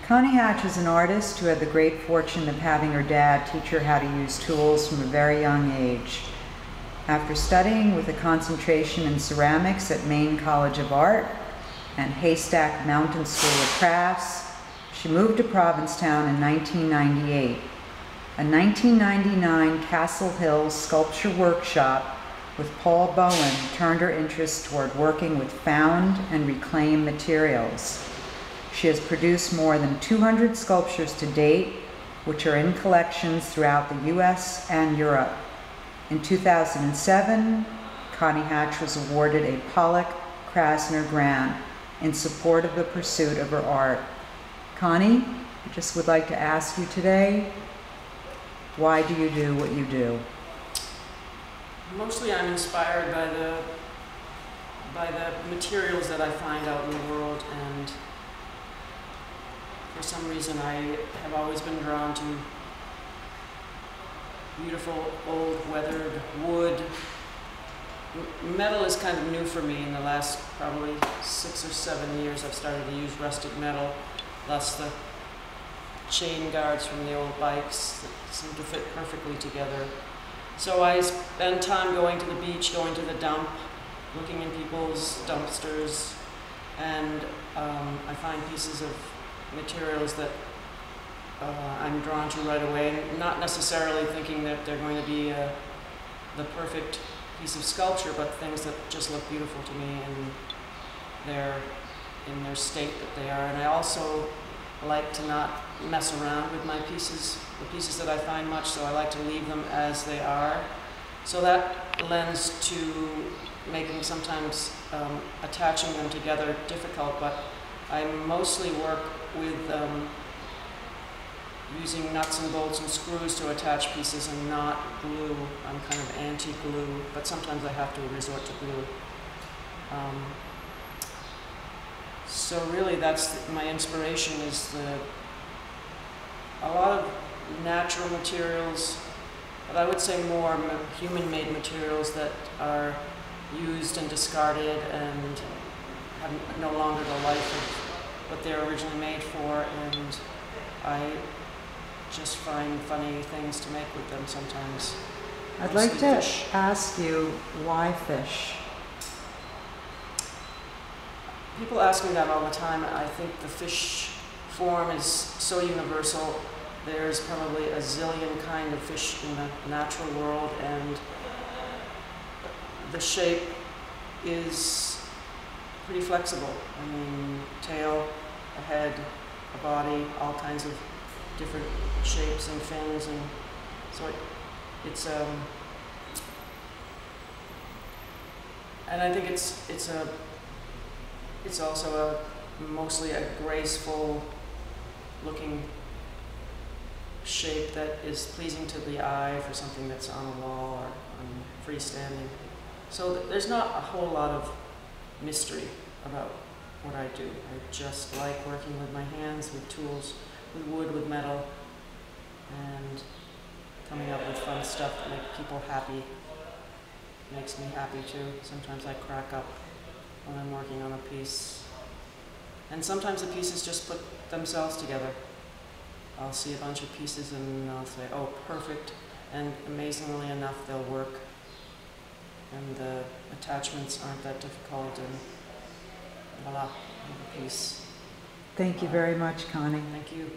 Conny Hatch is an artist who had the great fortune of having her dad teach her how to use tools from a very young age. After studying with a concentration in ceramics at Maine College of Art and Haystack Mountain School of Crafts, she moved to Provincetown in 1998. A 1999 Castle Hill sculpture workshop with Paul Bowen turned her interest toward working with found and reclaimed materials. She has produced more than 200 sculptures to date, which are in collections throughout the US and Europe. In 2007, Conny Hatch was awarded a Pollock-Krasner grant in support of the pursuit of her art. Conny, I just would like to ask you today, why do you do what you do? Mostly I'm inspired by the materials that I find out in the world, and for some reason I have always been drawn to beautiful old weathered wood. Metal is kind of new for me. In the last probably 6 or 7 years I've started to use rusted metal, thus the chain guards from the old bikes that seem to fit perfectly together. So I spend time going to the beach, going to the dump, looking in people's dumpsters, and I find pieces of materials that I'm drawn to right away, not necessarily thinking that they're going to be the perfect piece of sculpture, but things that just look beautiful to me and they're in their state that they are. And I also like to not mess around with my pieces, the pieces that I find much, so I like to leave them as they are. So that lends to making sometimes attaching them together difficult, but I mostly work with using nuts and bolts and screws to attach pieces and not glue. I'm kind of anti-glue, but sometimes I have to resort to glue. So really that's my inspiration is a lot of natural materials, but I would say more human-made materials that are used and discarded and have no longer the life of what they're originally made for, and I just find funny things to make with them sometimes. I'd like to ask you, why fish? People ask me that all the time. I think the fish form is so universal. There's probably a zillion kind of fish in the natural world, and the shape is pretty flexible. I mean, tail, a head, a body, all kinds of different shapes and fins, and so it's and I think it's also mostly a graceful looking shape that is pleasing to the eye for something that's on a wall or freestanding. So there's not a whole lot of mystery about what I do. I just like working with my hands, with tools, with wood, with metal, and coming up with fun stuff that makes people happy. Makes me happy too. Sometimes I crack up when I'm working on a piece. And sometimes the pieces just put themselves together. I'll see a bunch of pieces and I'll say, oh, perfect, and amazingly enough, they'll work. And the attachments aren't that difficult, and voila, I have a piece. Thank you very much, Conny. Thank you.